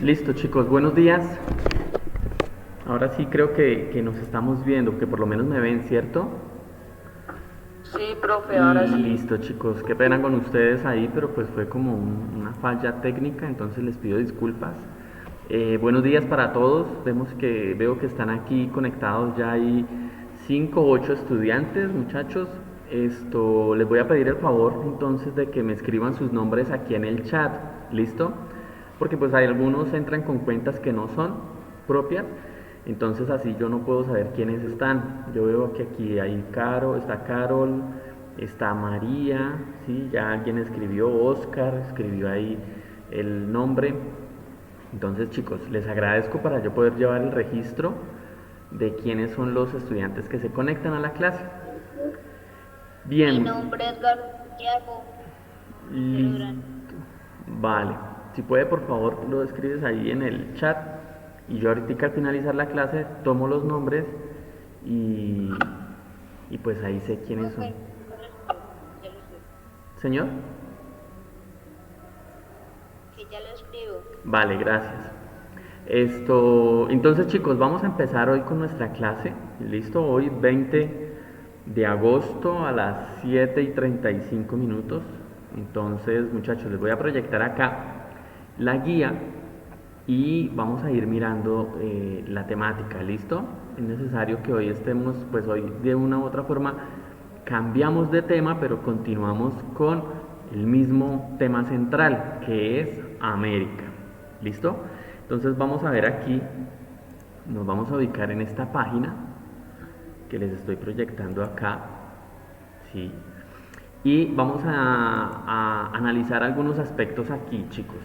Listo, chicos, buenos días. Ahora sí creo que nos estamos viendo, que por lo menos me ven, ¿cierto? Sí, profe, ahora sí. Listo, chicos, qué pena con ustedes ahí, pero pues fue como una falla técnica, entonces les pido disculpas. Buenos días para todos. Veo que están aquí conectados, ya hay 5 o 8 estudiantes, muchachos. Les voy a pedir el favor entonces de que me escriban sus nombres aquí en el chat, ¿listo? Porque pues hay algunos entran con cuentas que no son propias, entonces así yo no puedo saber quiénes están. Yo veo que aquí hay está Carol, está María, ¿sí? Ya alguien escribió, Oscar, escribió ahí el nombre. Entonces, chicos, les agradezco para yo poder llevar el registro de quiénes son los estudiantes que se conectan a la clase. Mi Bien, nombre es Santiago listo. Durán. Vale. Si puede, por favor, lo escribes ahí en el chat y yo ahorita al finalizar la clase tomo los nombres y, y pues ahí sé quiénes son. Profe, ya lo escribo, ya lo escribo. Señor. Que ya lo escribo. Vale, gracias. Entonces chicos, vamos a empezar hoy con nuestra clase. Listo, hoy 20 de agosto a las 7:35 minutos. Entonces, muchachos, les voy a proyectar acá la guía y vamos a ir mirando la temática. ¿Listo? Es necesario que hoy estemos, pues hoy de una u otra forma cambiamos de tema, pero continuamos con el mismo tema central, que es América. ¿Listo? Entonces vamos a ver aquí, nos vamos a ubicar en esta página que les estoy proyectando acá, ¿sí? Y vamos a analizar algunos aspectos aquí, chicos.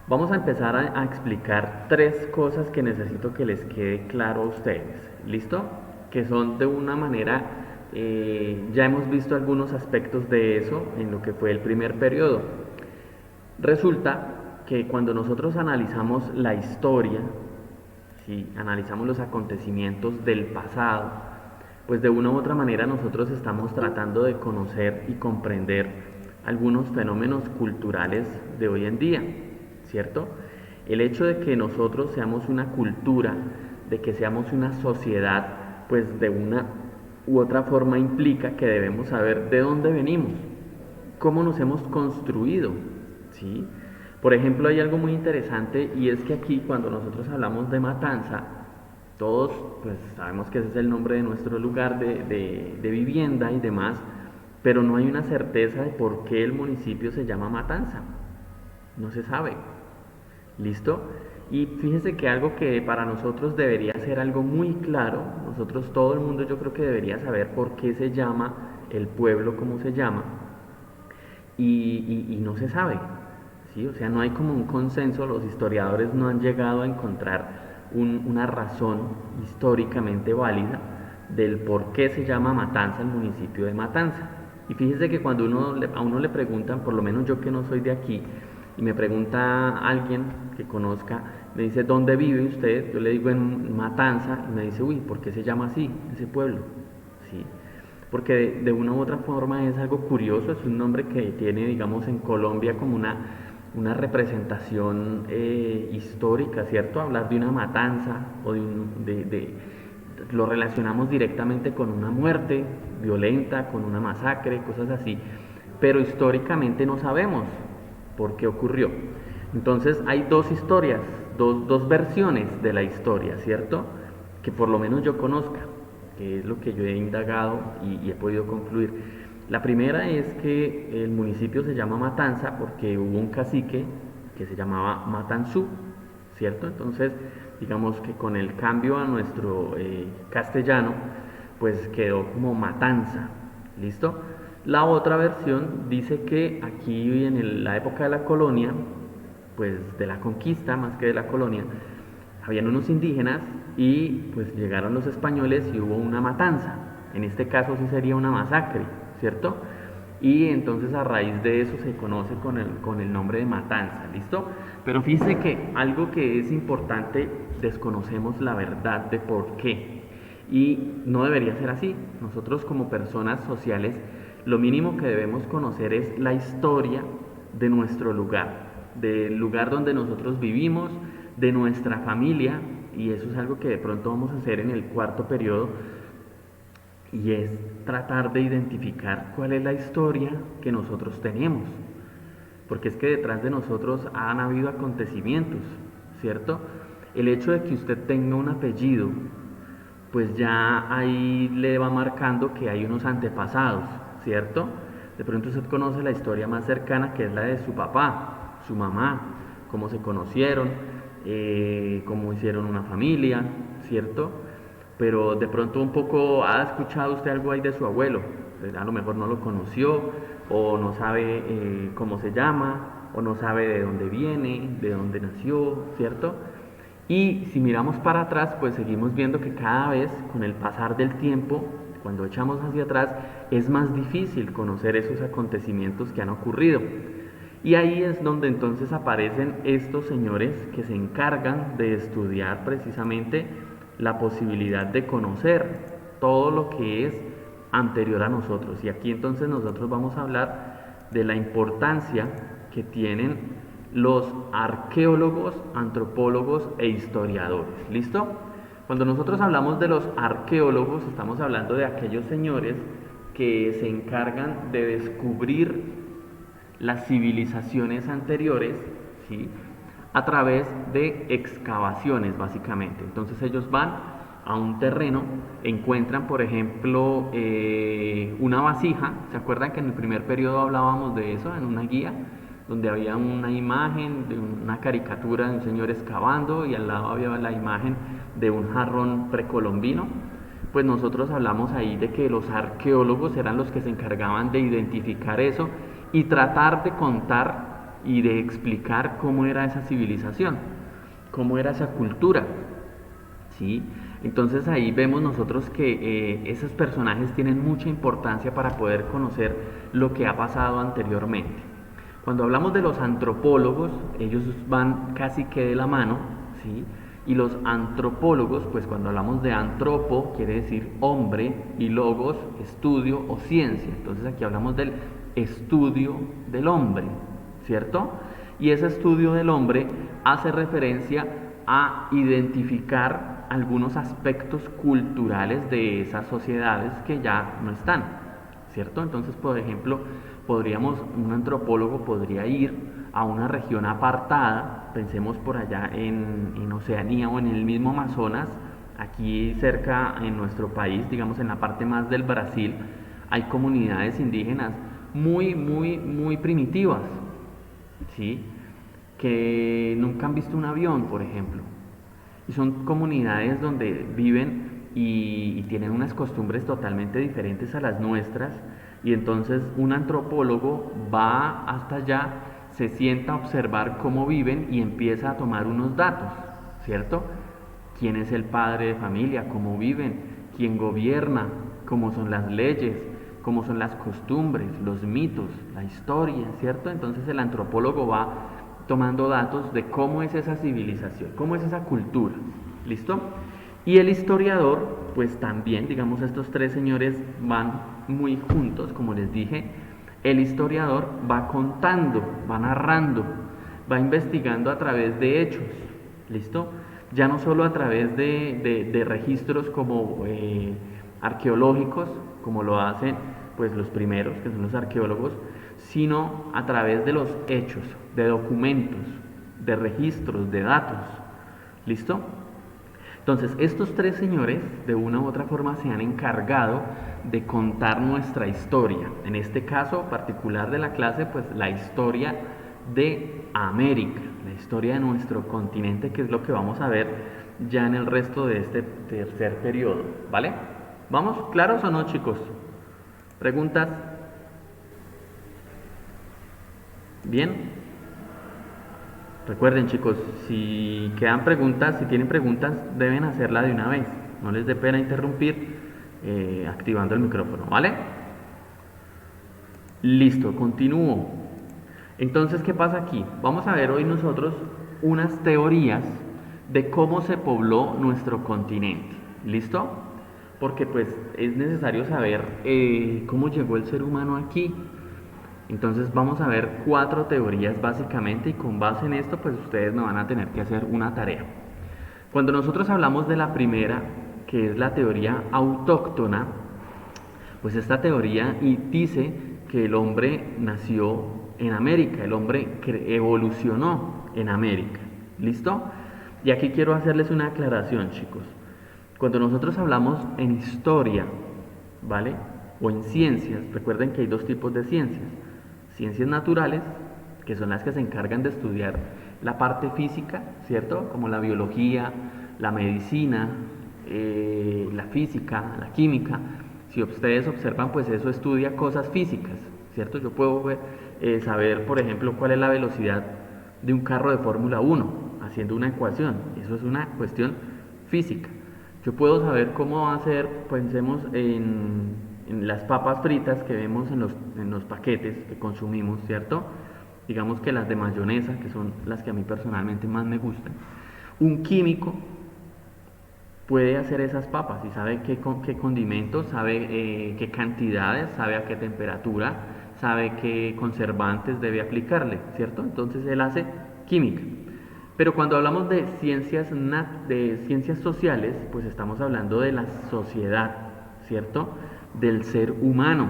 Vamos a empezar a explicar tres cosas que necesito que les quede claro a ustedes, ¿listo? Que son de una manera, ya hemos visto algunos aspectos de eso en lo que fue el primer periodo. Resulta que cuando nosotros analizamos la historia, si analizamos los acontecimientos del pasado, pues de una u otra manera nosotros estamos tratando de conocer y comprender algunos fenómenos culturales de hoy en día, ¿cierto? El hecho de que nosotros seamos una cultura, de que seamos una sociedad, pues de una u otra forma implica que debemos saber de dónde venimos, cómo nos hemos construido, ¿sí? Por ejemplo, hay algo muy interesante y es que aquí cuando nosotros hablamos de Matanza, todos pues sabemos que ese es el nombre de nuestro lugar de vivienda y demás, pero no hay una certeza de por qué el municipio se llama Matanza. No se sabe. ¿Listo? Y fíjense que algo que para nosotros debería ser algo muy claro, nosotros todo el mundo yo creo que debería saber por qué se llama el pueblo como se llama, y no se sabe, ¿sí? O sea, no hay como un consenso, los historiadores no han llegado a encontrar una razón históricamente válida del por qué se llama Matanza el municipio de Matanza. Y fíjese que cuando a uno le preguntan, por lo menos yo que no soy de aquí, y me pregunta alguien que conozca, me dice, ¿dónde vive usted? Yo le digo en Matanza, y me dice, uy, ¿por qué se llama así ese pueblo? ¿Sí? Porque de una u otra forma es algo curioso, es un nombre que tiene, digamos, en Colombia como una representación histórica, ¿cierto? Hablar de una matanza o lo relacionamos directamente con una muerte violenta, con una masacre, cosas así, pero históricamente no sabemos por qué ocurrió. Entonces hay dos historias, dos versiones de la historia, ¿cierto? Que por lo menos yo conozca, que es lo que yo he indagado y he podido concluir. La primera es que el municipio se llama Matanza porque hubo un cacique que se llamaba Matanzú, ¿cierto? Entonces, digamos que con el cambio a nuestro castellano, pues quedó como Matanza, ¿listo? La otra versión dice que aquí la época de la colonia, pues de la conquista más que de la colonia, habían unos indígenas y pues llegaron los españoles y hubo una matanza. En este caso sí sería una masacre, ¿cierto? Y entonces a raíz de eso se conoce con el nombre de matanza, ¿listo? Pero fíjense que algo que es importante, desconocemos la verdad de por qué. Y no debería ser así. Nosotros como personas sociales, lo mínimo que debemos conocer es la historia de nuestro lugar, del lugar donde nosotros vivimos, de nuestra familia, y eso es algo que de pronto vamos a hacer en el cuarto periodo, y es tratar de identificar cuál es la historia que nosotros tenemos, porque es que detrás de nosotros han habido acontecimientos, ¿cierto? El hecho de que usted tenga un apellido, pues ya ahí le va marcando que hay unos antepasados, ¿cierto? De pronto usted conoce la historia más cercana, que es la de su papá, su mamá, cómo se conocieron, cómo hicieron una familia, ¿cierto? Pero de pronto un poco ha escuchado usted algo ahí de su abuelo, a lo mejor no lo conoció, o no sabe cómo se llama, o no sabe de dónde viene, de dónde nació, ¿cierto? Y si miramos para atrás, pues seguimos viendo que cada vez, con el pasar del tiempo, cuando echamos hacia atrás, es más difícil conocer esos acontecimientos que han ocurrido. Y ahí es donde entonces aparecen estos señores que se encargan de estudiar precisamente la posibilidad de conocer todo lo que es anterior a nosotros. Y aquí entonces nosotros vamos a hablar de la importancia que tienen los arqueólogos, antropólogos e historiadores. ¿Listo? Cuando nosotros hablamos de los arqueólogos, estamos hablando de aquellos señores que se encargan de descubrir las civilizaciones anteriores, ¿sí?, a través de excavaciones, básicamente. Entonces ellos van a un terreno, encuentran, por ejemplo, una vasija. ¿Se acuerdan que en el primer periodo hablábamos de eso, en una guía, donde había una imagen de una caricatura de un señor excavando y al lado había la imagen de un jarrón precolombino? Pues nosotros hablamos ahí de que los arqueólogos eran los que se encargaban de identificar eso y tratar de contar y de explicar cómo era esa civilización, cómo era esa cultura, ¿sí? Entonces ahí vemos nosotros que esos personajes tienen mucha importancia para poder conocer lo que ha pasado anteriormente. Cuando hablamos de los antropólogos, ellos van casi que de la mano, ¿sí? Y los antropólogos, pues cuando hablamos de antropo, quiere decir hombre, y logos, estudio o ciencia. Entonces aquí hablamos del estudio del hombre, ¿cierto? Y ese estudio del hombre hace referencia a identificar algunos aspectos culturales de esas sociedades que ya no están, ¿cierto? Entonces, por ejemplo, un antropólogo podría ir a una región apartada, pensemos por allá en Oceanía o en el mismo Amazonas, aquí cerca en nuestro país, digamos en la parte más del Brasil, hay comunidades indígenas muy primitivas, ¿sí?, que nunca han visto un avión, por ejemplo, y son comunidades donde viven y tienen unas costumbres totalmente diferentes a las nuestras, y entonces un antropólogo va hasta allá, se sienta a observar cómo viven y empieza a tomar unos datos, ¿cierto? ¿Quién es el padre de familia? ¿Cómo viven? ¿Quién gobierna? ¿Cómo son las leyes? ¿Cómo son las costumbres, los mitos, la historia, ¿cierto? Entonces el antropólogo va tomando datos de cómo es esa civilización, cómo es esa cultura, ¿listo? Y el historiador, pues también, digamos, estos tres señores van muy juntos, como les dije. El historiador va contando, va narrando, va investigando a través de hechos, ¿listo? Ya no solo a través de registros como arqueológicos, como lo hacen pues los primeros, que son los arqueólogos, sino a través de los hechos, de documentos, de registros, de datos, ¿listo? Entonces, estos tres señores, de una u otra forma, se han encargado de contar nuestra historia. En este caso particular de la clase, pues la historia de América, la historia de nuestro continente, que es lo que vamos a ver ya en el resto de este tercer periodo, ¿vale? ¿Vamos? ¿Claros o no, chicos? ¿Preguntas? ¿Bien? Recuerden, chicos, si quedan preguntas, si tienen preguntas, deben hacerla de una vez. No les dé pena interrumpir activando el micrófono, ¿vale? Listo, continúo. Entonces, ¿qué pasa aquí? Vamos a ver hoy nosotros unas teorías de cómo se pobló nuestro continente. ¿Listo? Porque pues es necesario saber cómo llegó el ser humano aquí. Entonces vamos a ver 4 teorías básicamente y con base en esto pues ustedes me van a tener que hacer una tarea. Cuando nosotros hablamos de la primera, que es la teoría autóctona, pues esta teoría dice que el hombre nació en América, el hombre evolucionó en América. ¿Listo? Y aquí quiero hacerles una aclaración, chicos. Cuando nosotros hablamos en historia, ¿vale? O en ciencias, recuerden que hay dos tipos de ciencias. Ciencias naturales, que son las que se encargan de estudiar la parte física, ¿cierto? Como la biología, la medicina, la física, la química. Si ustedes observan, pues eso estudia cosas físicas, ¿cierto? Yo puedo saber, por ejemplo, cuál es la velocidad de un carro de Fórmula 1 haciendo una ecuación. Eso es una cuestión física. Yo puedo saber cómo hacer, pensemos en las papas fritas que vemos en los paquetes que consumimos, ¿cierto? Digamos que las de mayonesa, que son las que a mí personalmente más me gustan. Un químico puede hacer esas papas y sabe qué condimentos, sabe qué cantidades, sabe a qué temperatura, sabe qué conservantes debe aplicarle, ¿cierto? Entonces él hace química. Pero cuando hablamos de ciencias sociales, pues estamos hablando de la sociedad, ¿cierto? Del ser humano.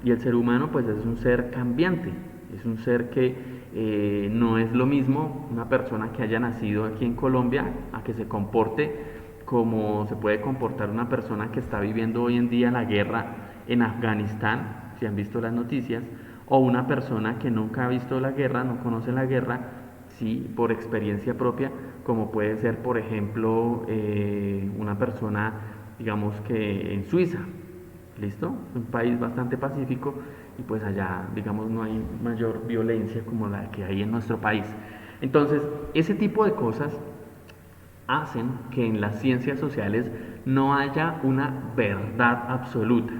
Y el ser humano pues es un ser cambiante, es un ser que no es lo mismo una persona que haya nacido aquí en Colombia a que se comporte como se puede comportar una persona que está viviendo hoy en día la guerra en Afganistán, si han visto las noticias, o una persona que nunca ha visto la guerra, no conoce la guerra, sí, por experiencia propia, como puede ser, por ejemplo, una persona, digamos que en Suiza, ¿listo? Es un país bastante pacífico y pues allá, digamos, no hay mayor violencia como la que hay en nuestro país. Entonces, ese tipo de cosas hacen que en las ciencias sociales no haya una verdad absoluta.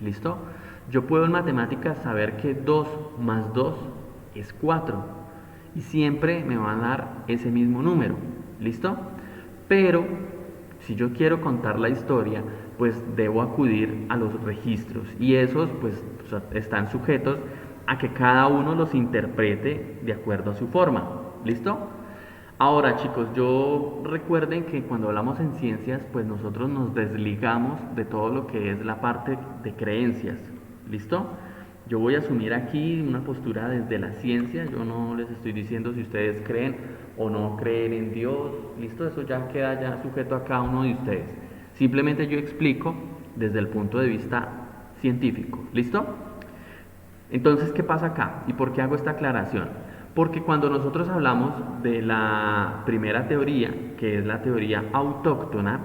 ¿Listo? Yo puedo en matemáticas saber que 2 más 2 es 4 y siempre me van a dar ese mismo número. ¿Listo? Pero si yo quiero contar la historia, pues debo acudir a los registros y esos pues están sujetos a que cada uno los interprete de acuerdo a su forma. ¿Listo? Ahora chicos, yo recuerden que cuando hablamos en ciencias, pues nosotros nos desligamos de todo lo que es la parte de creencias. ¿Listo? Yo voy a asumir aquí una postura desde la ciencia, yo no les estoy diciendo si ustedes creen o no creen en Dios, ¿listo? Eso ya queda ya sujeto a cada uno de ustedes. Simplemente yo explico desde el punto de vista científico, ¿listo? Entonces, ¿qué pasa acá? ¿Y por qué hago esta aclaración? Porque cuando nosotros hablamos de la primera teoría, que es la teoría autóctona,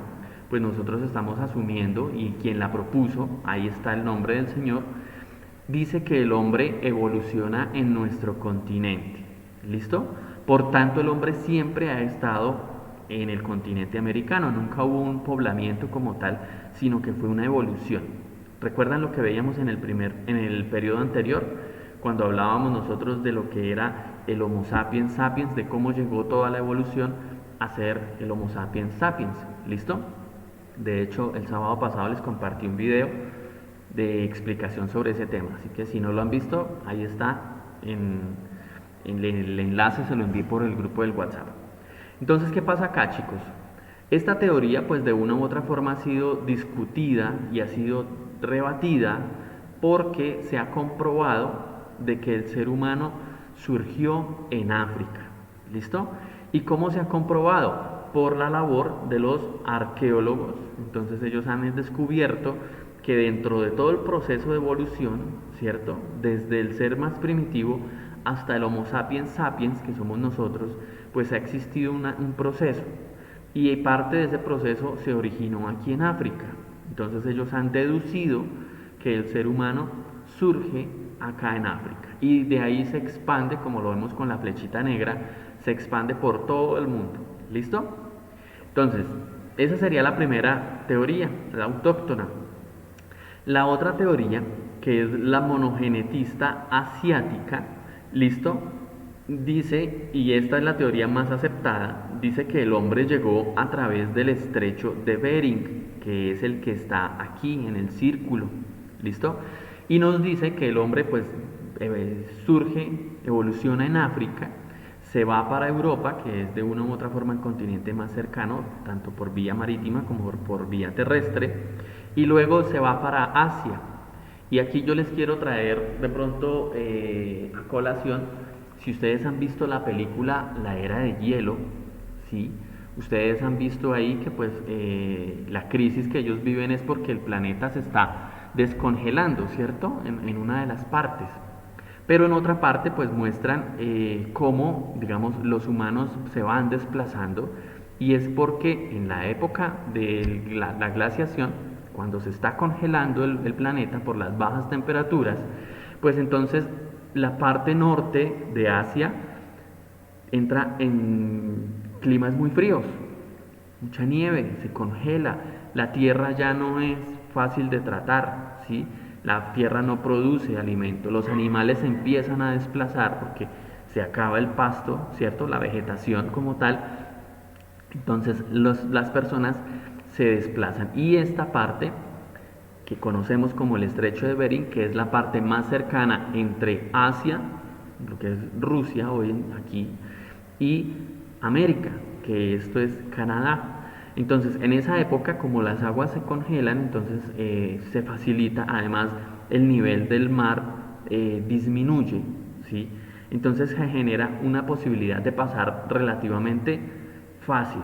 pues nosotros estamos asumiendo, y quien la propuso, ahí está el nombre del Señor, dice que el hombre evoluciona en nuestro continente. ¿Listo? Por tanto, el hombre siempre ha estado en el continente americano, nunca hubo un poblamiento como tal, sino que fue una evolución. ¿Recuerdan lo que veíamos en el periodo anterior? Cuando hablábamos nosotros de lo que era el Homo sapiens sapiens, de cómo llegó toda la evolución a ser el Homo sapiens sapiens. ¿Listo? De hecho, el sábado pasado les compartí un video de explicación sobre ese tema, así que si no lo han visto, ahí está en el enlace, se lo envié por el grupo del WhatsApp. Entonces, ¿qué pasa acá, chicos? Esta teoría, pues de una u otra forma ha sido discutida y ha sido rebatida porque se ha comprobado de que el ser humano surgió en África. ¿Listo? ¿Y cómo se ha comprobado? Por la labor de los arqueólogos. Entonces ellos han descubierto que dentro de todo el proceso de evolución, ¿cierto? Desde el ser más primitivo hasta el Homo sapiens sapiens, que somos nosotros, pues ha existido un proceso. Y parte de ese proceso se originó aquí en África. Entonces ellos han deducido que el ser humano surge acá en África. Y de ahí se expande, como lo vemos con la flechita negra, se expande por todo el mundo. ¿Listo? Entonces, esa sería la primera teoría, la autóctona. La otra teoría, que es la monogenetista asiática, ¿listo? Dice, y esta es la teoría más aceptada, dice que el hombre llegó a través del estrecho de Bering, que es el que está aquí en el círculo, ¿listo? Y nos dice que el hombre pues surge, evoluciona en África, se va para Europa, que es de una u otra forma el continente más cercano, tanto por vía marítima como por vía terrestre, y luego se va para Asia. Y aquí yo les quiero traer de pronto a colación, si ustedes han visto la película La Era de Hielo, ¿sí? Ustedes han visto ahí que pues la crisis que ellos viven es porque el planeta se está descongelando, ¿cierto? En una de las partes. Pero en otra parte pues muestran cómo, digamos, los humanos se van desplazando y es porque en la época de la glaciación, cuando se está congelando el planeta por las bajas temperaturas, pues entonces la parte norte de Asia entra en climas muy fríos, mucha nieve, se congela, la tierra ya no es fácil de tratar, ¿sí? La tierra no produce alimento, los animales se empiezan a desplazar porque se acaba el pasto, ¿cierto? La vegetación como tal, entonces las personas se desplazan y esta parte que conocemos como el estrecho de Bering, que es la parte más cercana entre Asia, lo que es Rusia hoy aquí, y América, que esto es Canadá. Entonces, en esa época, como las aguas se congelan, entonces se facilita, además, el nivel del mar disminuye, ¿sí? Entonces se genera una posibilidad de pasar relativamente fácil.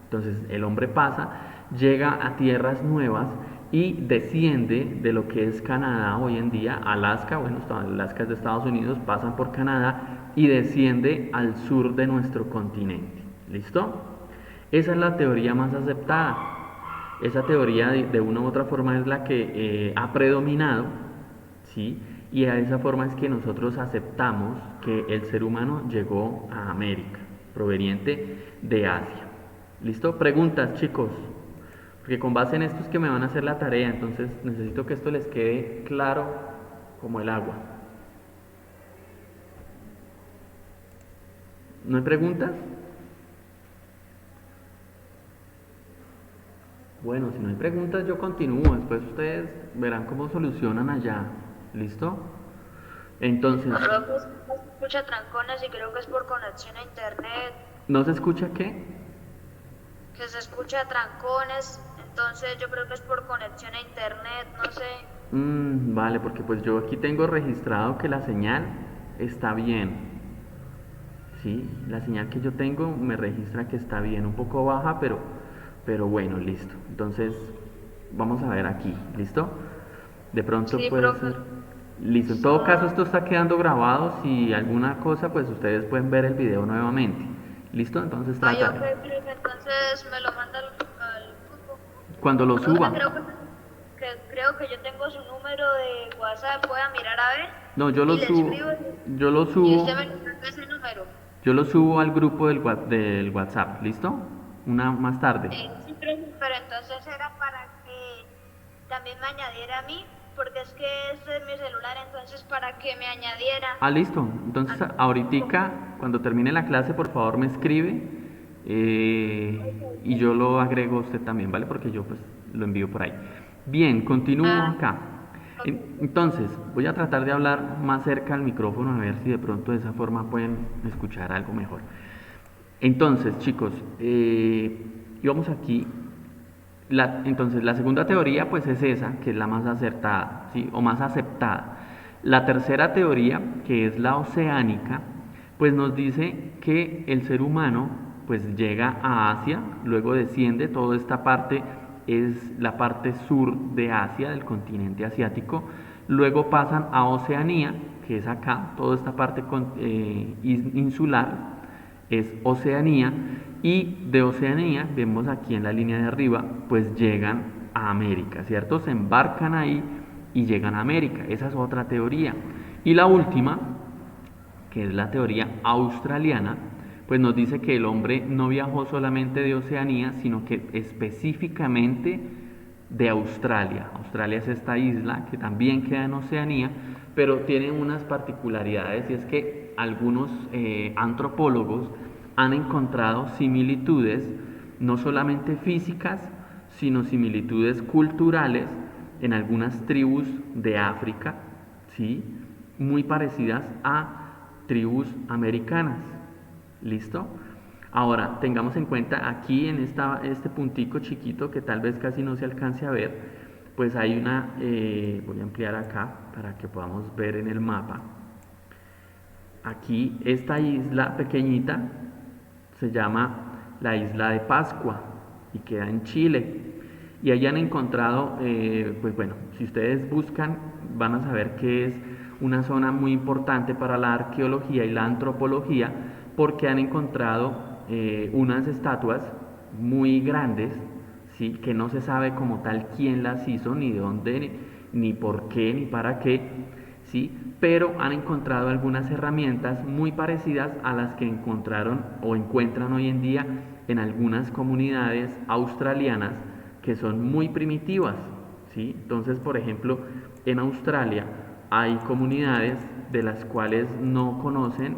Entonces el hombre pasa, llega a tierras nuevas y desciende de lo que es Canadá hoy en día, Alaska, bueno, Alaska es de Estados Unidos, pasan por Canadá y desciende al sur de nuestro continente. ¿Listo? Esa es la teoría más aceptada. Esa teoría de una u otra forma es la que ha predominado, ¿sí? Y a esa forma es que nosotros aceptamos que el ser humano llegó a América, proveniente de Asia. ¿Listo? Preguntas, chicos. Porque con base en esto es que me van a hacer la tarea, entonces necesito que esto les quede claro como el agua. ¿No hay preguntas? Bueno, si no hay preguntas yo continúo, después ustedes verán cómo solucionan allá. ¿Listo? Entonces, Creo que se escucha trancones y creo que es por conexión a internet, ¿no se escucha qué? que se escucha trancones, entonces yo creo que es por conexión a internet, no sé. Vale, porque pues yo aquí tengo registrado que la señal está bien. Sí, la señal que yo tengo me registra que está bien, un poco baja, pero bueno, listo. Entonces, vamos a ver aquí, ¿listo? De pronto Sí, puede profe. ser. Listo, en todo caso esto está quedando grabado, si alguna cosa, pues ustedes pueden ver el video nuevamente. ¿Listo? Entonces Ay, ok, trata. profe, entonces me lo manda al grupo. Cuando lo Profe, suba. creo que yo tengo su número de WhatsApp, voy a mirar a ver No, yo lo y le subo. escribo Yo lo y subo. usted me manda ese número. Yo lo subo al grupo del WhatsApp, ¿listo? Una más tarde. Sí, profe, pero entonces era para que también me añadiera a mí, porque es que este es mi celular, entonces para que me añadiera. Ah, listo. Entonces, ahorita, cuando termine la clase, por favor me escribe y yo lo agrego a usted también, ¿vale? Porque yo pues lo envío por ahí. Bien, continúo Ah, acá. ok. Entonces, voy a tratar de hablar más cerca al micrófono a ver si de pronto de esa forma pueden escuchar algo mejor. Entonces, chicos, íbamos aquí. Entonces, la segunda teoría, pues es esa, que es la más acertada, ¿sí? O más aceptada. La tercera teoría, que es la oceánica, pues nos dice que el ser humano, pues llega a Asia, luego desciende, toda esta parte es la parte sur de Asia, del continente asiático, luego pasan a Oceanía, que es acá, toda esta parte insular, es Oceanía y de Oceanía, vemos aquí en la línea de arriba, pues llegan a América, ¿cierto? Se embarcan ahí y llegan a América, esa es otra teoría. Y la última, que es la teoría australiana, pues nos dice que el hombre no viajó solamente de Oceanía, sino que específicamente de Australia. Australia es esta isla que también queda en Oceanía, pero tiene unas particularidades y es que algunos antropólogos han encontrado similitudes, no solamente físicas, sino similitudes culturales en algunas tribus de África, ¿sí? muy parecidas a tribus americanas. ¿Listo? Ahora, tengamos en cuenta aquí en este puntico chiquito que tal vez casi no se alcance a ver, pues hay voy a ampliar acá para que podamos ver en el mapa. Aquí esta isla pequeñita se llama la isla de Pascua y queda en Chile. Y ahí han encontrado, pues bueno, si ustedes buscan van a saber que es una zona muy importante para la arqueología y la antropología porque han encontrado unas estatuas muy grandes, ¿sí? Que no se sabe como tal quién las hizo, ni de dónde, ni por qué, ni para qué, ¿sí? Pero han encontrado algunas herramientas muy parecidas a las que encontraron o encuentran hoy en día en algunas comunidades australianas que son muy primitivas, ¿sí? Entonces, por ejemplo, en Australia hay comunidades de las cuales no conocen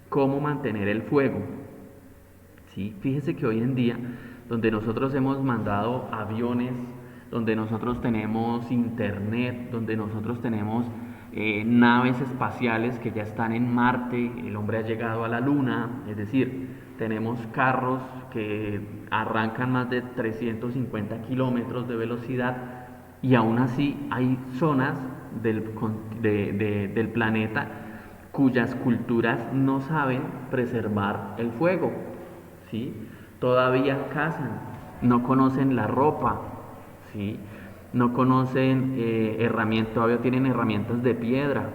cómo mantener el fuego, ¿sí? Fíjese que hoy en día, donde nosotros hemos mandado aviones, donde nosotros tenemos internet, donde nosotros tenemos naves espaciales que ya están en Marte, el hombre ha llegado a la Luna, es decir, tenemos carros que arrancan más de 350 kilómetros de velocidad y aún así hay zonas del planeta cuyas culturas no saben preservar el fuego, ¿sí? Todavía cazan, no conocen la ropa, ¿sí? No conocen herramientas, todavía tienen herramientas de piedra,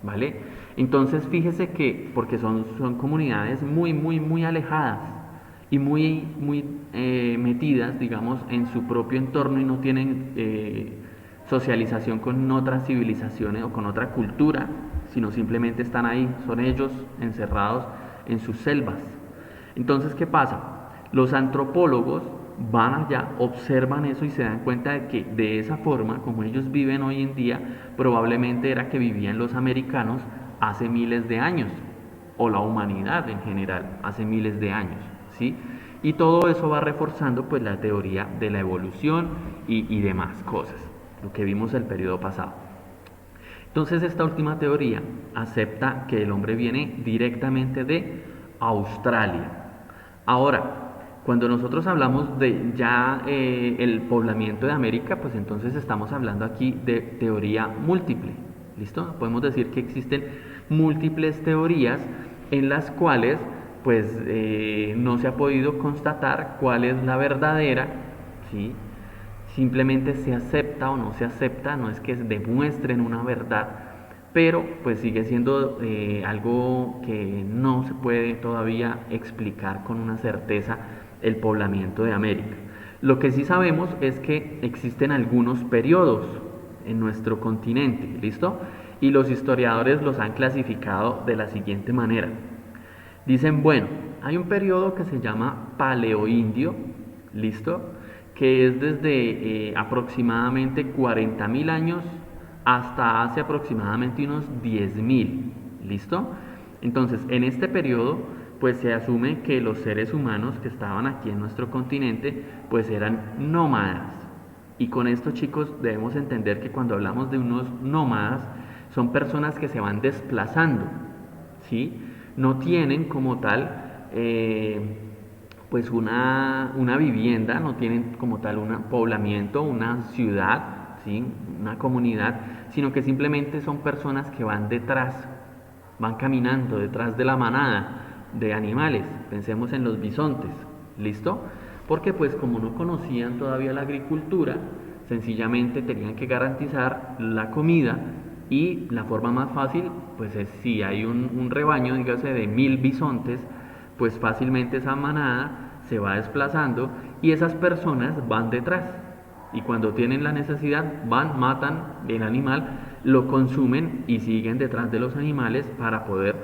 ¿vale? Entonces fíjese que, porque son comunidades muy alejadas y muy metidas, digamos, en su propio entorno y no tienen socialización con otras civilizaciones o con otra cultura, sino simplemente están ahí, son ellos encerrados en sus selvas. Entonces, ¿qué pasa? Los antropólogos van allá, observan eso y se dan cuenta de que de esa forma, como ellos viven hoy en día, probablemente era que vivían los americanos hace miles de años, o la humanidad en general hace miles de años, ¿sí? Y todo eso va reforzando pues la teoría de la evolución y demás cosas, lo que vimos el periodo pasado. Entonces esta última teoría acepta que el hombre viene directamente de Australia. Ahora, cuando nosotros hablamos de ya el poblamiento de América, pues entonces estamos hablando aquí de teoría múltiple. ¿Listo? Podemos decir que existen múltiples teorías en las cuales pues no se ha podido constatar cuál es la verdadera, ¿sí? Simplemente se acepta o no se acepta, no es que demuestren una verdad, pero pues sigue siendo algo que no se puede todavía explicar con una certeza el poblamiento de América. Lo que sí sabemos es que existen algunos periodos en nuestro continente, ¿listo? Y los historiadores los han clasificado de la siguiente manera. Dicen, bueno, hay un periodo que se llama paleoindio, ¿listo? Que es desde aproximadamente 40.000 años hasta hace aproximadamente unos 10.000, ¿listo? Entonces, en este periodo, pues se asume que los seres humanos que estaban aquí en nuestro continente, pues eran nómadas. Y con esto, chicos, debemos entender que cuando hablamos de unos nómadas, son personas que se van desplazando, ¿sí? No tienen como tal pues una vivienda, no tienen como tal un poblamiento, una ciudad, ¿sí? Una comunidad, sino que simplemente son personas que van detrás, van caminando detrás de la manada de animales. Pensemos en los bisontes, ¿listo? Porque pues como no conocían todavía la agricultura, sencillamente tenían que garantizar la comida y la forma más fácil pues es si hay un rebaño, dígase, de 1.000 bisontes, pues fácilmente esa manada se va desplazando y esas personas van detrás. Y cuando tienen la necesidad, van, matan el animal, lo consumen y siguen detrás de los animales para poder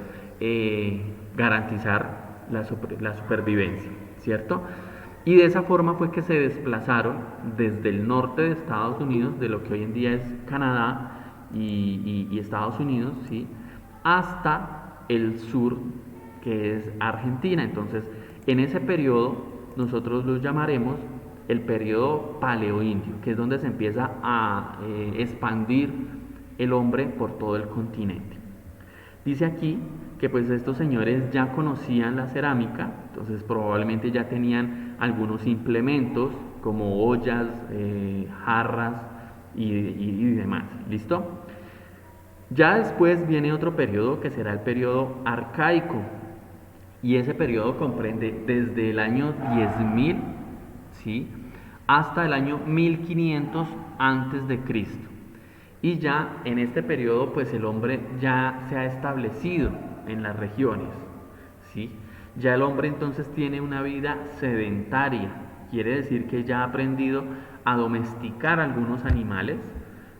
garantizar la supervivencia, ¿cierto? Y de esa forma fue que se desplazaron desde el norte de Estados Unidos, de lo que hoy en día es Canadá y Estados Unidos, ¿sí? Hasta el sur, que es Argentina. Entonces, en ese periodo nosotros lo llamaremos el periodo paleoindio, que es donde se empieza a expandir el hombre por todo el continente. Dice aquí que pues estos señores ya conocían la cerámica, entonces probablemente ya tenían algunos implementos como ollas, jarras y demás. ¿Listo? Ya después viene otro periodo que será el periodo arcaico, y ese periodo comprende desde el año 10.000, ¿sí?, hasta el año 1500 antes de Cristo. Y ya en este periodo pues el hombre ya se ha establecido en las regiones, ¿sí? Ya el hombre entonces tiene una vida sedentaria, quiere decir que ya ha aprendido a domesticar algunos animales,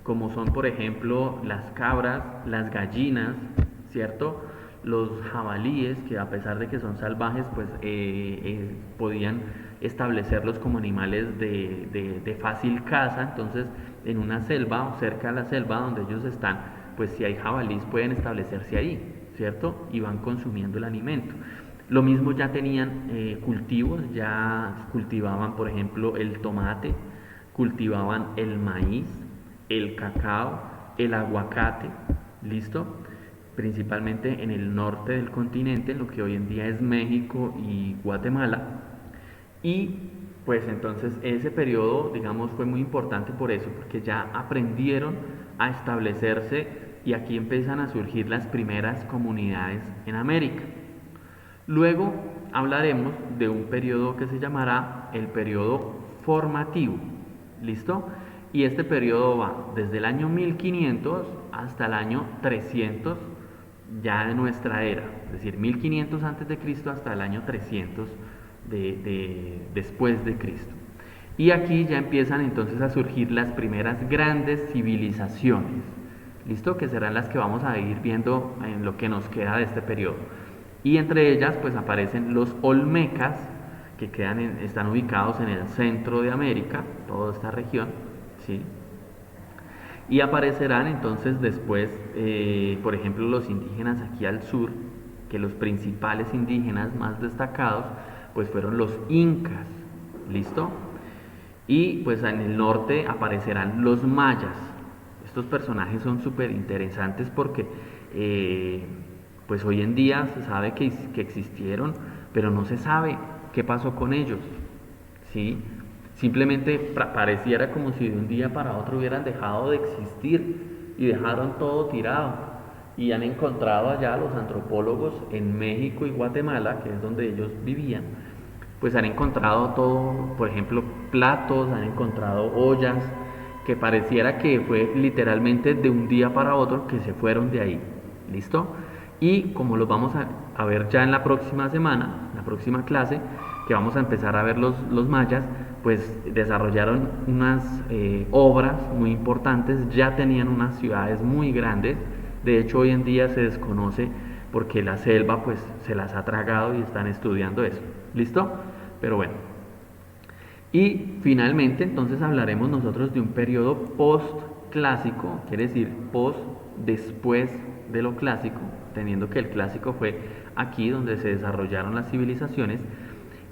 como son por ejemplo las cabras, las gallinas, ¿cierto? Los jabalíes, que a pesar de que son salvajes, pues podían establecerlos como animales de fácil caza. Entonces en una selva o cerca de la selva donde ellos están, pues si hay jabalíes pueden establecerse ahí, ¿cierto? Y van consumiendo el alimento. Lo mismo ya tenían cultivos, ya cultivaban por ejemplo el tomate, cultivaban el maíz, el cacao, el aguacate, ¿listo? Principalmente en el norte del continente, en lo que hoy en día es México y Guatemala. Y pues entonces ese periodo, digamos, fue muy importante por eso, porque ya aprendieron a establecerse y aquí empiezan a surgir las primeras comunidades en América. Luego hablaremos de un periodo que se llamará el periodo formativo, ¿listo? Y este periodo va desde el año 1500 hasta el año 300 ya de nuestra era, es decir, 1500 antes de Cristo hasta el año 300 después de Cristo. Y aquí ya empiezan entonces a surgir las primeras grandes civilizaciones, ¿listo? Que serán las que vamos a ir viendo en lo que nos queda de este periodo. Y entre ellas pues aparecen los olmecas, que están ubicados en el centro de América, toda esta región, ¿sí? Y aparecerán entonces después, por ejemplo, los indígenas aquí al sur, que los principales indígenas más destacados pues fueron los incas, ¿listo? Y pues en el norte aparecerán los mayas. Estos personajes son súper interesantes porque pues hoy en día se sabe que existieron, pero no se sabe qué pasó con ellos, ¿sí? Simplemente pareciera como si de un día para otro hubieran dejado de existir y dejaron todo tirado. Y han encontrado allá los antropólogos en México y Guatemala, que es donde ellos vivían, pues han encontrado todo, por ejemplo, platos, han encontrado ollas, que pareciera que fue literalmente de un día para otro que se fueron de ahí. ¿Listo? Y como los vamos a ver ya en la próxima semana, en la próxima clase, que vamos a empezar a ver los mayas, pues desarrollaron unas obras muy importantes, ya tenían unas ciudades muy grandes. De hecho hoy en día se desconoce porque la selva pues se las ha tragado y están estudiando eso. ¿Listo? Pero bueno. Y finalmente entonces hablaremos nosotros de un periodo post-clásico, quiere decir post después de lo clásico, teniendo que el clásico fue aquí donde se desarrollaron las civilizaciones.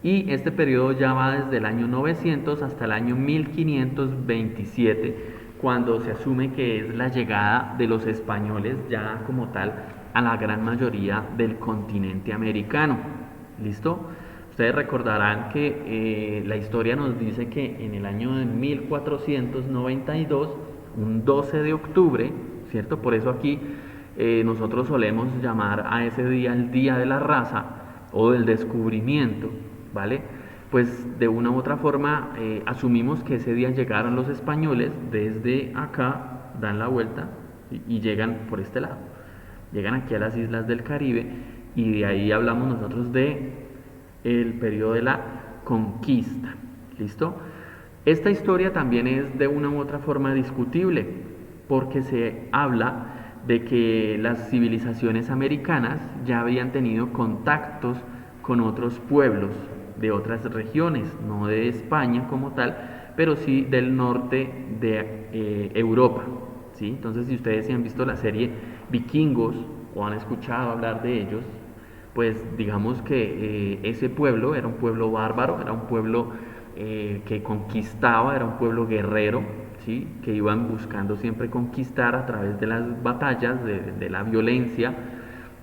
Y este periodo ya va desde el año 900 hasta el año 1527, cuando se asume que es la llegada de los españoles ya como tal a la gran mayoría del continente americano. ¿Listo? Ustedes recordarán que la historia nos dice que en el año de 1492, un 12 de octubre, ¿cierto? Por eso aquí nosotros solemos llamar a ese día el Día de la Raza o del Descubrimiento, ¿vale? Pues de una u otra forma asumimos que ese día llegaron los españoles desde acá, dan la vuelta y llegan por este lado. Llegan aquí a las islas del Caribe y de ahí hablamos nosotros de el periodo de la conquista. ¿Listo? Esta historia también es de una u otra forma discutible porque se habla de que las civilizaciones americanas ya habían tenido contactos con otros pueblos de otras regiones, no de España como tal, pero sí del norte de Europa, ¿sí? Entonces, si ustedes han visto la serie Vikingos o han escuchado hablar de ellos, pues digamos que ese pueblo era un pueblo bárbaro, era un pueblo que conquistaba, era un pueblo guerrero, ¿sí? Que iban buscando siempre conquistar a través de las batallas, de la violencia.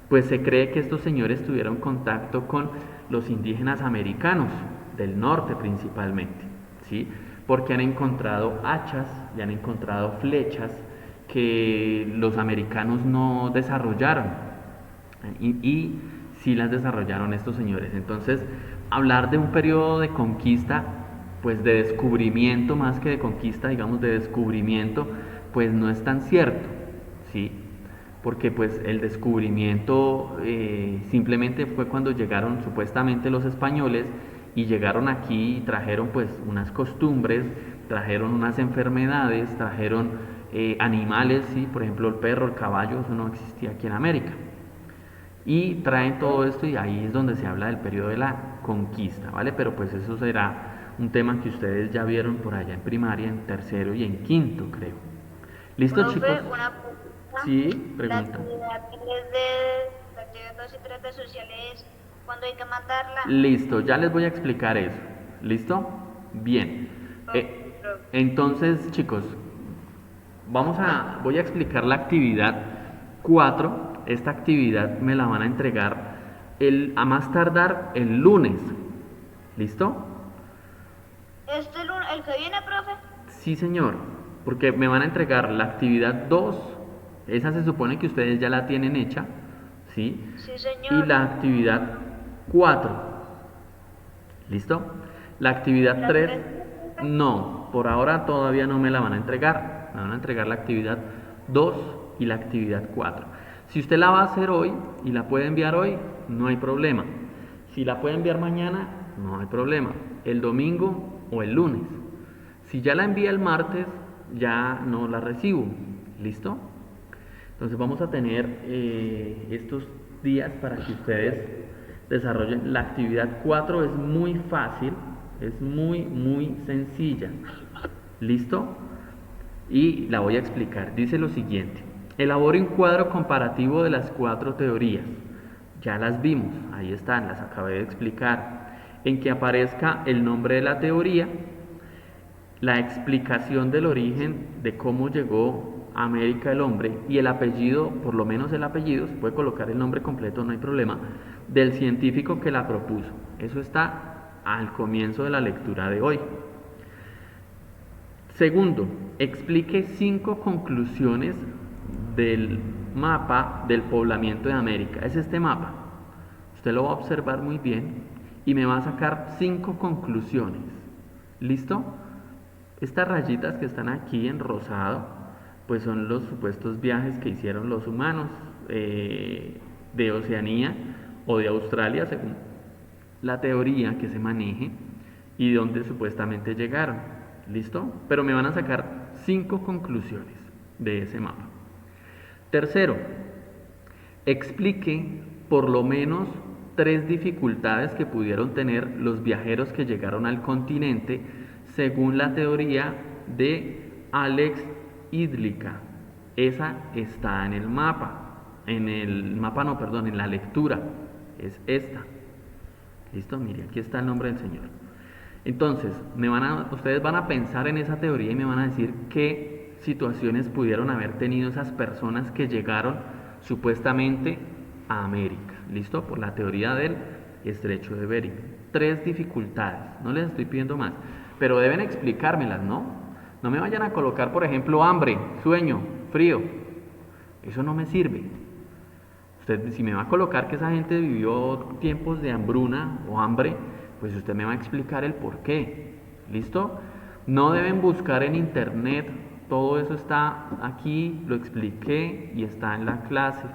Pues se cree que estos señores tuvieron contacto con los indígenas americanos, del norte principalmente, ¿sí? Porque han encontrado hachas y han encontrado flechas que los americanos no desarrollaron y sí las desarrollaron estos señores. Entonces, hablar de un periodo de conquista, pues de descubrimiento más que de conquista, digamos de descubrimiento, pues no es tan cierto, ¿sí? Porque pues el descubrimiento simplemente fue cuando llegaron supuestamente los españoles y llegaron aquí y trajeron pues unas costumbres, trajeron unas enfermedades, trajeron animales, ¿sí? Por ejemplo el perro, el caballo, eso no existía aquí en América. Y traen todo esto y ahí es donde se habla del periodo de la conquista, ¿vale? Pero pues eso será un tema que ustedes ya vieron por allá en primaria, en tercero y en quinto, creo. ¿Listo, Profe, chicos? una pregunta. Sí, La pregunta. actividad 3 de la actividad 2 y 3 de sociales, ¿cuándo hay que mandarla? Listo, ya les voy a explicar eso. ¿Listo? Bien. Entonces, chicos, voy a explicar la actividad 4. Esta actividad me la van a entregar a más tardar el lunes. ¿Listo? ¿El que viene, profe? Sí, señor. Porque me van a entregar la actividad 2. Esa se supone que ustedes ya la tienen hecha. ¿Sí? Sí, señor. Y la actividad 4. ¿Listo? La actividad 3, no, por ahora todavía no me la van a entregar. Me van a entregar la actividad 2 y la actividad 4. Si usted la va a hacer hoy y la puede enviar hoy, no hay problema. Si la puede enviar mañana, no hay problema. El domingo o el lunes. Si ya la envía el martes, ya no la recibo. ¿Listo? Entonces vamos a tener estos días para que ustedes desarrollen. La actividad 4 es muy fácil, es muy sencilla. ¿Listo? Y la voy a explicar. Dice lo siguiente: elabore un cuadro comparativo de las 4 teorías. Ya las vimos, ahí están, las acabé de explicar. En que aparezca el nombre de la teoría, la explicación del origen de cómo llegó a América el hombre y el apellido, por lo menos el apellido, se puede colocar el nombre completo, no hay problema, del científico que la propuso. Eso está al comienzo de la lectura de hoy. Segundo, explique 5 conclusiones del mapa del poblamiento de América. Es este mapa. Usted lo va a observar muy bien y me va a sacar 5 conclusiones. ¿Listo? Estas rayitas que están aquí en rosado, pues son los supuestos viajes que hicieron los humanos de Oceanía o de Australia, según la teoría que se maneje, y donde supuestamente llegaron. ¿Listo? Pero me van a sacar 5 conclusiones de ese mapa. Tercero, explique por lo menos 3 dificultades que pudieron tener los viajeros que llegaron al continente según la teoría de Alex Idlica. Esa está en el mapa. En la lectura. Es esta. ¿Listo? Mire, aquí está el nombre del Señor. Entonces, ustedes van a pensar en esa teoría y me van a decir qué situaciones pudieron haber tenido esas personas que llegaron supuestamente a América. ¿Listo? Por la teoría del estrecho de Bering. 3 dificultades. No les estoy pidiendo más. Pero deben explicármelas, ¿no? No me vayan a colocar, por ejemplo, hambre, sueño, frío. Eso no me sirve. Usted, si me va a colocar que esa gente vivió tiempos de hambruna o hambre, pues usted me va a explicar el por qué. ¿Listo? No deben buscar en internet. Todo eso está aquí, lo expliqué y está en la clase,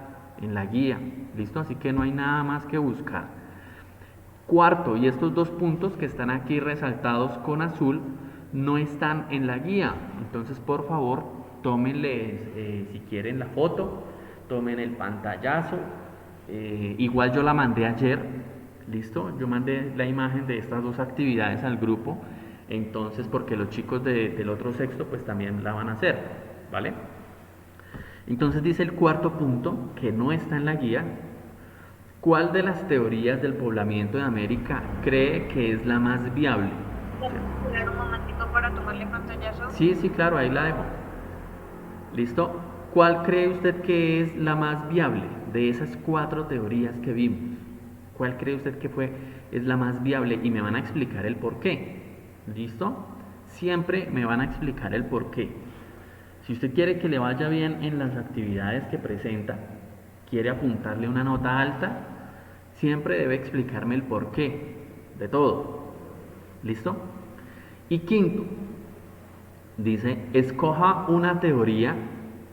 en la guía. ¿Listo? Así que no hay nada más que buscar. Cuarto, y estos 2 puntos que están aquí resaltados con azul no están en la guía. Entonces, por favor, tómenle, si quieren, la foto, tomen el pantallazo. Igual yo la mandé ayer. ¿Listo? Yo mandé la imagen de estas 2 actividades al grupo. Entonces, porque los chicos del otro sexto pues también la van a hacer, ¿vale? Entonces dice el cuarto punto, que no está en la guía: ¿cuál de las teorías del poblamiento de América cree que es la más viable? esperar un momentico para tomarle pantallazo. Sí, sí, claro, ahí la dejo. ¿Listo? ¿Cuál cree usted que es la más viable de esas 4 teorías que vimos? ¿Cuál cree usted que es la más viable? Y me van a explicar el por qué. ¿Listo? Siempre me van a explicar el por qué. Si usted quiere que le vaya bien en las actividades que presenta, quiere apuntarle una nota alta, siempre debe explicarme el por qué de todo. ¿Listo? Y quinto, dice, escoja una teoría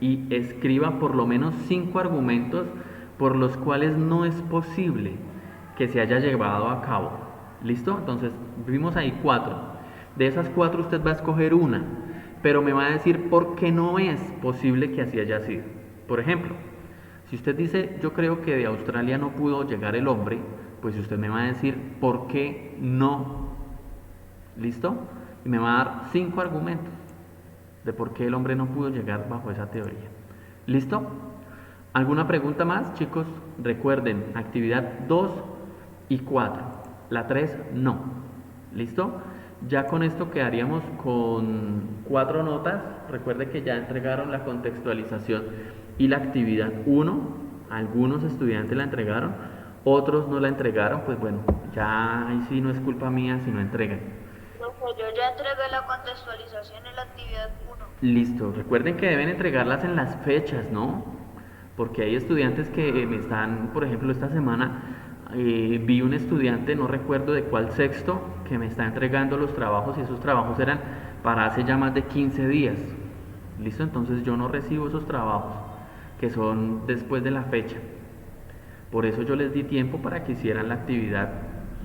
y escriba por lo menos 5 argumentos por los cuales no es posible que se haya llevado a cabo. ¿Listo? Entonces, vimos ahí 4. De esas 4 usted va a escoger una, pero me va a decir por qué no es posible que así haya sido. Por ejemplo, si usted dice, yo creo que de Australia no pudo llegar el hombre, pues usted me va a decir por qué no. ¿Listo? Y me va a dar 5 argumentos de por qué el hombre no pudo llegar bajo esa teoría. ¿Listo? ¿Alguna pregunta más, chicos? Recuerden, actividad 2 y 4. La 3 no. ¿Listo? Ya con esto quedaríamos con 4 notas. Recuerde que ya entregaron la contextualización y la actividad 1. Algunos estudiantes la entregaron, otros no la entregaron. Pues bueno, ya ahí sí no es culpa mía si no entregan. Yo ya entregué la contextualización en la actividad 1. Listo, recuerden que deben entregarlas en las fechas, ¿no? Porque hay estudiantes que me están, por ejemplo, esta semana vi un estudiante, no recuerdo de cuál sexto, que me está entregando los trabajos y esos trabajos eran para hace ya más de 15 días. ¿Listo? Entonces yo no recibo esos trabajos que son después de la fecha. Por eso yo les di tiempo para que hicieran la actividad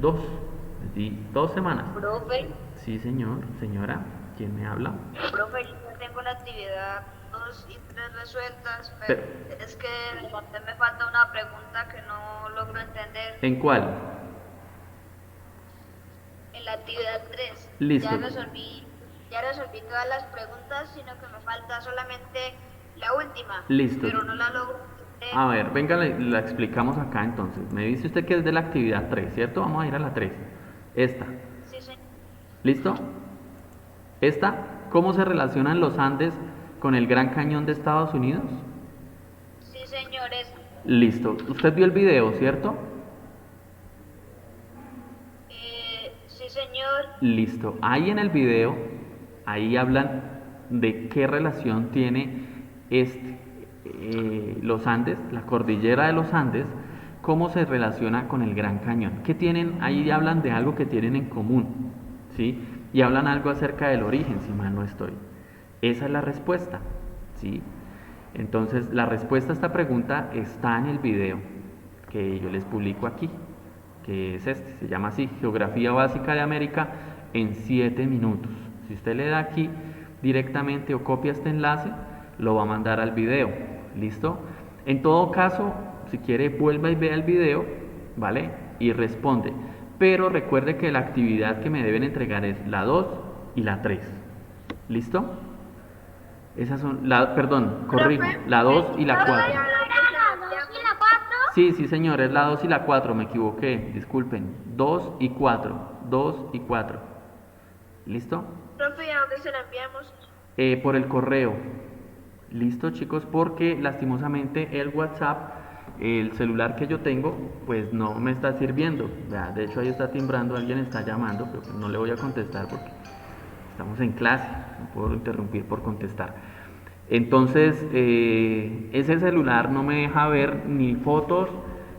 2. Les di 2 semanas. Profe. Sí, señor, señora, ¿quién me habla? Profe, yo tengo la actividad 2 y 3 resueltas, pero es que me falta una pregunta que no logro entender. ¿En cuál? En la actividad 3. Listo. Ya resolví todas las preguntas, sino que me falta solamente la última. Listo. Pero no la logro entender. A ver, venga, la explicamos acá entonces. Me dice usted que es de la actividad 3, ¿cierto? Vamos a ir a la 3. Esta. Sí, señor. ¿Listo? Esta, ¿cómo se relacionan los Andes con el Gran Cañón de Estados Unidos? Sí, señores. Listo. Usted vio el video, ¿cierto? Sí, señor. Listo. Ahí en el video, ahí hablan de qué relación tiene los Andes, la cordillera de los Andes, cómo se relaciona con el Gran Cañón. ¿Qué tienen? Ahí hablan de algo que tienen en común, ¿sí? Y hablan algo acerca del origen, si mal no estoy. Esa es la respuesta, ¿sí? Entonces, la respuesta a esta pregunta está en el video que yo les publico aquí, que es se llama así, Geografía Básica de América en 7 minutos. Si usted le da aquí directamente o copia este enlace, lo va a mandar al video, ¿listo? En todo caso, si quiere, vuelva y vea el video, ¿vale? Y responde. Pero recuerde que la actividad que me deben entregar es la 2 y la 3. ¿Listo? Esas son, corrijo, la 2 y la 4. Sí, sí, señor, es la 2 y la 4, me equivoqué, disculpen. 2 y 4, 2 y 4. ¿Listo? Profe, ¿a dónde se la enviamos? Por el correo. ¿Listo, chicos? Porque lastimosamente el WhatsApp, el celular que yo tengo, pues no me está sirviendo. De hecho, ahí está timbrando, alguien está llamando, pero no le voy a contestar porque estamos en clase, no puedo interrumpir por contestar. Entonces, ese celular no me deja ver ni fotos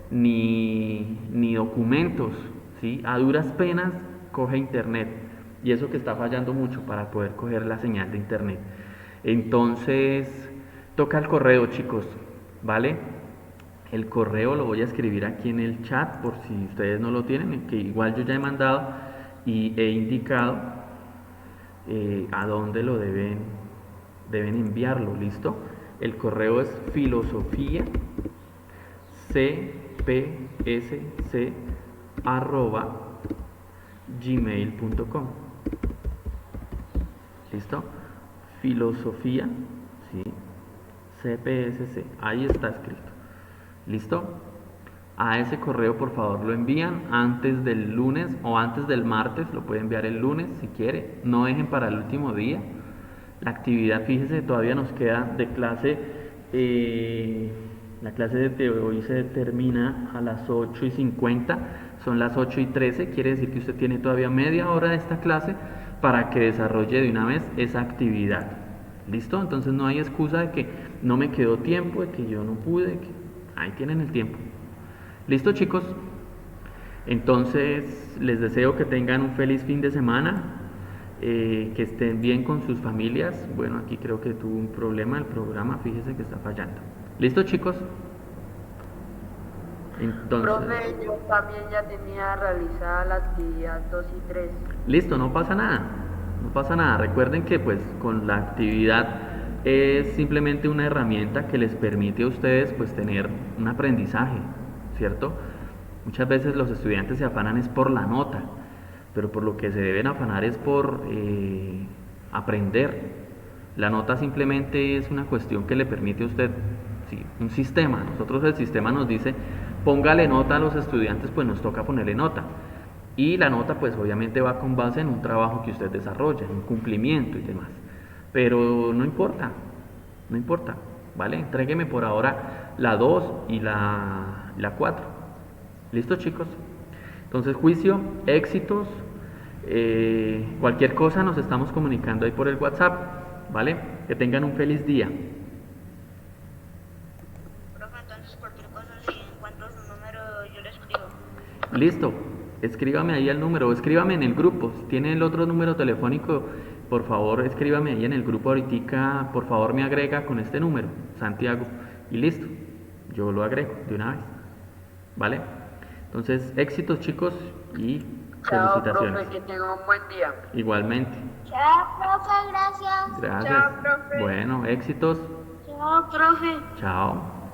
ni documentos, ¿sí? A duras penas coge internet, y eso que está fallando mucho para poder coger la señal de internet. Entonces, toca el correo, chicos, ¿vale? El correo lo voy a escribir aquí en el chat por si ustedes no lo tienen, que igual yo ya he mandado y he indicado a dónde lo deben enviarlo, ¿listo? El correo es filosofía@gmail.com. ¿Listo? Filosofía, ¿sí? CPSC, ahí está escrito. ¿Listo? A ese correo por favor lo envían antes del lunes o antes del martes, lo puede enviar el lunes si quiere, no dejen para el último día. La actividad, fíjese, todavía nos queda de clase, la clase de hoy se termina a las 8:50, son las 8:13, quiere decir que usted tiene todavía media hora de esta clase para que desarrolle de una vez esa actividad. ¿Listo? Entonces no hay excusa de que no me quedó tiempo, de que yo no pude, que ahí tienen el tiempo. ¿Listo, chicos? Entonces les deseo que tengan un feliz fin de semana, que estén bien con sus familias. Bueno, aquí creo que tuvo un problema el programa, fíjese que está fallando. ¿Listo, chicos? Entonces, Profe, yo también ya tenía realizada la actividad 2 y 3. listo, no pasa nada, no pasa nada. Recuerden que pues con la actividad es simplemente una herramienta que les permite a ustedes pues tener un aprendizaje, ¿cierto? Muchas veces los estudiantes se afanan es por la nota, pero por lo que se deben afanar es por aprender. La nota simplemente es una cuestión que le permite a usted, sí, un sistema. Nosotros el sistema nos dice, póngale nota a los estudiantes, pues nos toca ponerle nota. Y la nota pues obviamente va con base en un trabajo que usted desarrolla, en un cumplimiento y demás. Pero no importa, no importa, ¿vale? Entrégueme por ahora la 2 y la 4. ¿Listo, chicos? Entonces, juicio, éxitos, cualquier cosa nos estamos comunicando ahí por el WhatsApp, ¿vale? Que tengan un feliz día. Profe, entonces cualquier cosa, si encuentro su número, yo le escribo. Listo, escríbame ahí el número, o escríbame en el grupo. Si tiene el otro número telefónico, por favor, escríbame ahí en el grupo ahorita, por favor me agrega con este número, Santiago, y listo, yo lo agrego de una vez, ¿vale? Entonces, éxitos, chicos, y Chao, felicitaciones. profe, que tenga un buen día. Igualmente. Chao, profe, gracias. Gracias. Chao, profe. Bueno, éxitos. Chao, profe. Chao.